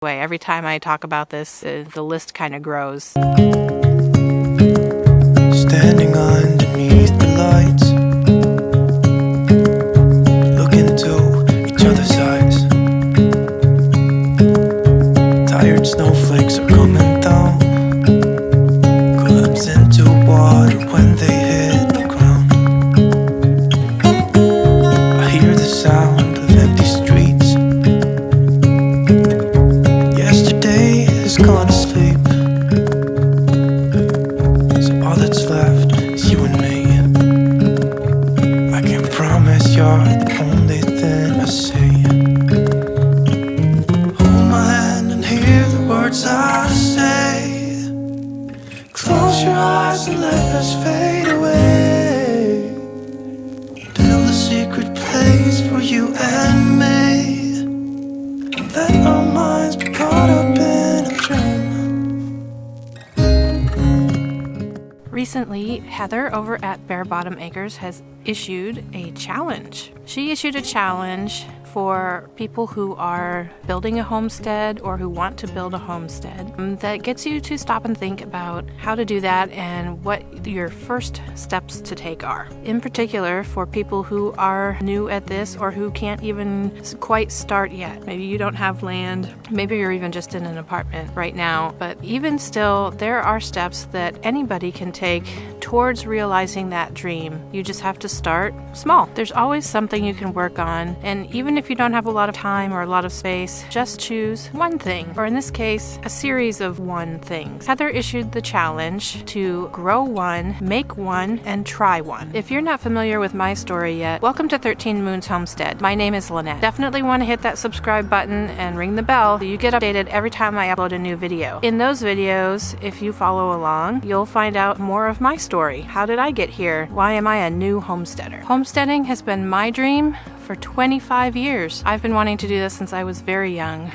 Every time I talk about this, the list kind of grows. Standing underneath the lights, look into each other's eyes. Tired snowflakes are coming down, collapse into water when they hit the ground. I hear the sound of empty streets. Yesterday has gone to sleep, so all that's left is you and me. I can promise you're the only thing I see. Hold my hand and hear the words I say. Close your eyes and let us fade away. Build a secret place for you and me. Let our minds be caught up in a dream. Recently, Heather over at Bare Bottom Acres has issued a challenge. She issued a challenge for people who are building a homestead or who want to build a homestead that gets you to stop and think about how to do that and what your first steps to take are. In particular, for people who are new at this or who can't even quite start yet. Maybe you don't have land, maybe you're even just in an apartment right now, but even still, there are steps that anybody can take towards realizing that dream. You just have to start small. There's always something you can work on, and even if you don't have a lot of time or a lot of space, just choose one thing, or in this case, a series of one things. Heather issued the challenge to grow one, make one, and try one. If you're not familiar with my story yet, welcome to 13 Moons Homestead. My name is Lynette. Definitely want to hit that subscribe button and ring the bell so you get updated every time I upload a new video. In those videos, if you follow along, you'll find out more of my story. How did I get here? Why am I a new homesteader? Homesteading has been my dream for 25 years. I've been wanting to do this since I was very young.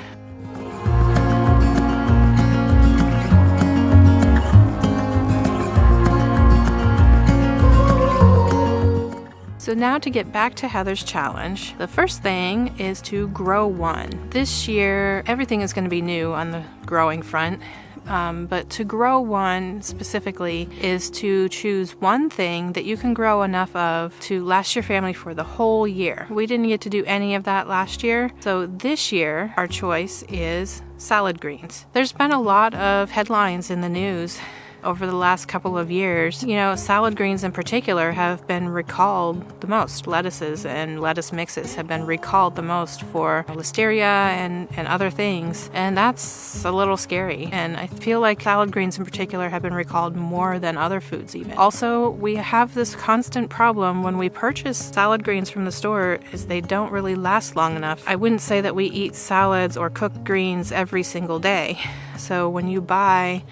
So now to get back to Heather's challenge, the first thing is to grow one. This year, everything is going to be new on the growing front. But to grow one specifically is to choose one thing that you can grow enough of to last your family for the whole year. We didn't get to do any of that last year, so this year our choice is salad greens. There's been a lot of headlines in the news over the last couple of years. You know, salad greens in particular have been recalled the most. Lettuces and lettuce mixes have been recalled the most for listeria and other things. And that's a little scary. And I feel like salad greens in particular have been recalled more than other foods even. Also, we have this constant problem when we purchase salad greens from the store is they don't really last long enough. I wouldn't say that we eat salads or cook greens every single day. So when you buy,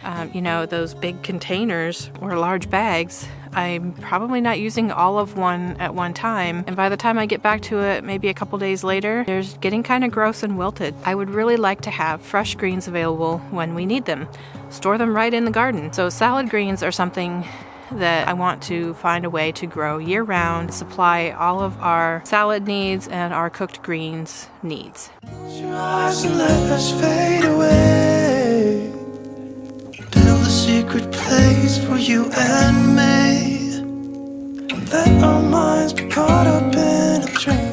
those big containers or large bags, I'm probably not using all of one at one time. And by the time I get back to it, maybe a couple days later, they're getting kind of gross and wilted. I would really like to have fresh greens available when we need them. Store them right in the garden. So salad greens are something that I want to find a way to grow year-round, supply all of our salad needs and our cooked greens needs. Close your eyes and let us fade away. Build a secret place for you and me. Let our minds be caught up in a dream.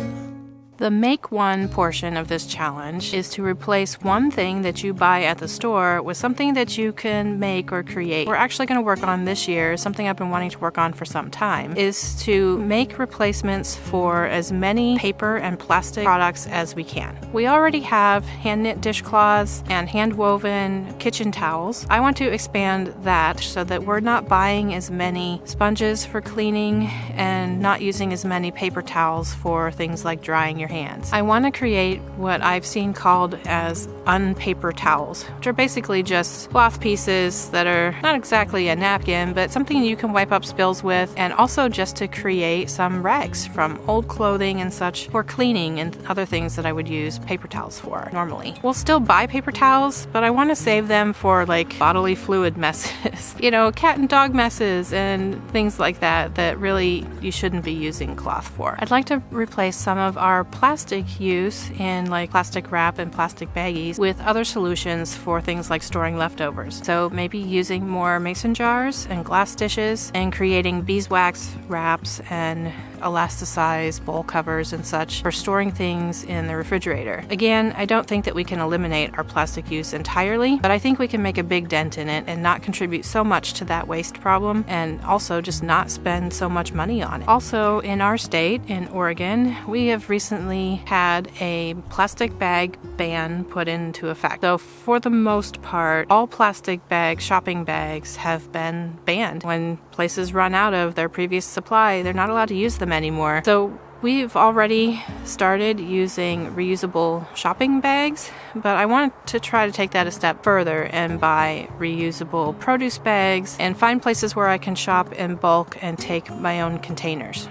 The make one portion of this challenge is to replace one thing that you buy at the store with something that you can make or create. We're actually going to work on this year, something I've been wanting to work on for some time, is to make replacements for as many paper and plastic products as we can. We already have hand knit dishcloths and hand woven kitchen towels. I want to expand that so that we're not buying as many sponges for cleaning and not using as many paper towels for things like drying your hands. I want to create what I've seen called as unpaper towels, which are basically just cloth pieces that are not exactly a napkin, but something you can wipe up spills with, and also just to create some rags from old clothing and such for cleaning and other things that I would use paper towels for normally. We'll still buy paper towels, but I want to save them for like bodily fluid messes, cat and dog messes and things like that really you shouldn't be using cloth for. I'd like to replace some of our plastic use in like plastic wrap and plastic baggies with other solutions for things like storing leftovers. So maybe using more mason jars and glass dishes and creating beeswax wraps and elasticized bowl covers and such for storing things in the refrigerator. Again, I don't think that we can eliminate our plastic use entirely, but I think we can make a big dent in it and not contribute so much to that waste problem, and also just not spend so much money on it. Also, in our state, in Oregon, we have recently had a plastic bag ban put into effect. So for the most part, all plastic bags, shopping bags, have been banned. When places run out of their previous supply, they're not allowed to use them anymore. So we've already started using reusable shopping bags, but I want to try to take that a step further and buy reusable produce bags and find places where I can shop in bulk and take my own containers.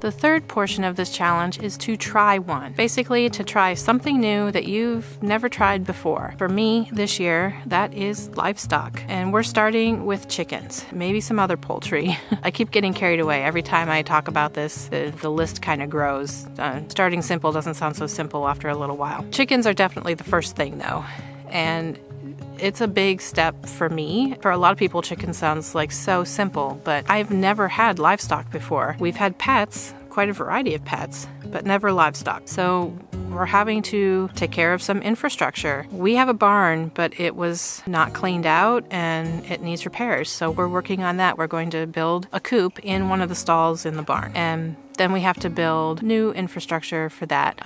The third portion of this challenge is to try one. Basically, to try something new that you've never tried before. For me, this year, that is livestock. And we're starting with chickens, maybe some other poultry. I keep getting carried away. Every time I talk about this, the list kind of grows. Starting simple doesn't sound so simple after a little while. Chickens are definitely the first thing, though. And it's a big step for me. For a lot of people, chicken sounds like so simple, but I've never had livestock before. We've had pets, quite a variety of pets, but never livestock. So we're having to take care of some infrastructure. We have a barn, but it was not cleaned out and it needs repairs. So we're working on that. We're going to build a coop in one of the stalls in the barn. And then we have to build new infrastructure for that.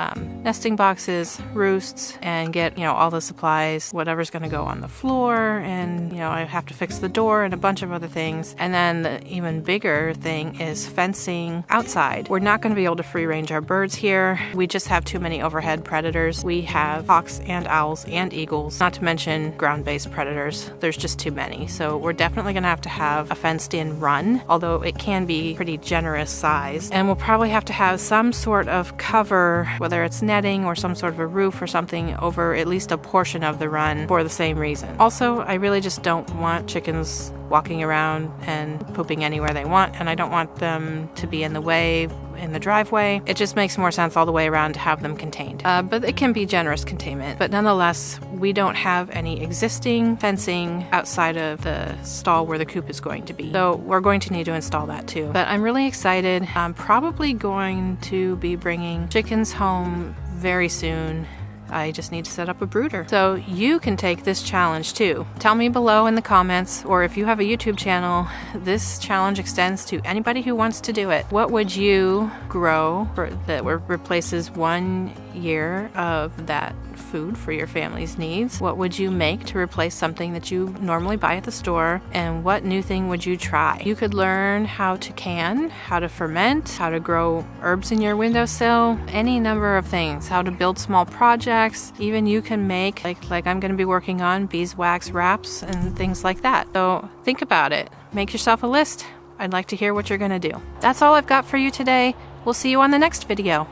Nesting boxes, roosts, and get, all the supplies, whatever's going to go on the floor. And, I have to fix the door and a bunch of other things. And then the even bigger thing is fencing outside. We're not going to be able to free range our birds here. We just have too many overhead predators. We have hawks and owls and eagles, not to mention ground-based predators. There's just too many. So we're definitely going to have a fenced-in run, although it can be pretty generous size. And we'll probably have to have some sort of cover, whether it's netting or some sort of a roof or something, over at least a portion of the run for the same reason. Also, I really just don't want chickens walking around and pooping anywhere they want, and I don't want them to be in the way in the driveway. It just makes more sense all the way around to have them contained. But it can be generous containment. But nonetheless, we don't have any existing fencing outside of the stall where the coop is going to be. So we're going to need to install that too. But I'm really excited. I'm probably going to be bringing chickens home very soon. I just need to set up a brooder. So you can take this challenge too. Tell me below in the comments, or if you have a YouTube channel, this challenge extends to anybody who wants to do it. What would you grow that replaces 1 year of that food for your family's needs? What would you make to replace something that you normally buy at the store? And what new thing would you try? You could learn how to can, how to ferment, how to grow herbs in your windowsill, any number of things, how to build small projects. Even you can make, like I'm going to be working on, beeswax wraps and things like that. So think about it. Make yourself a list. I'd like to hear what you're going to do. That's all I've got for you today. We'll see you on the next video.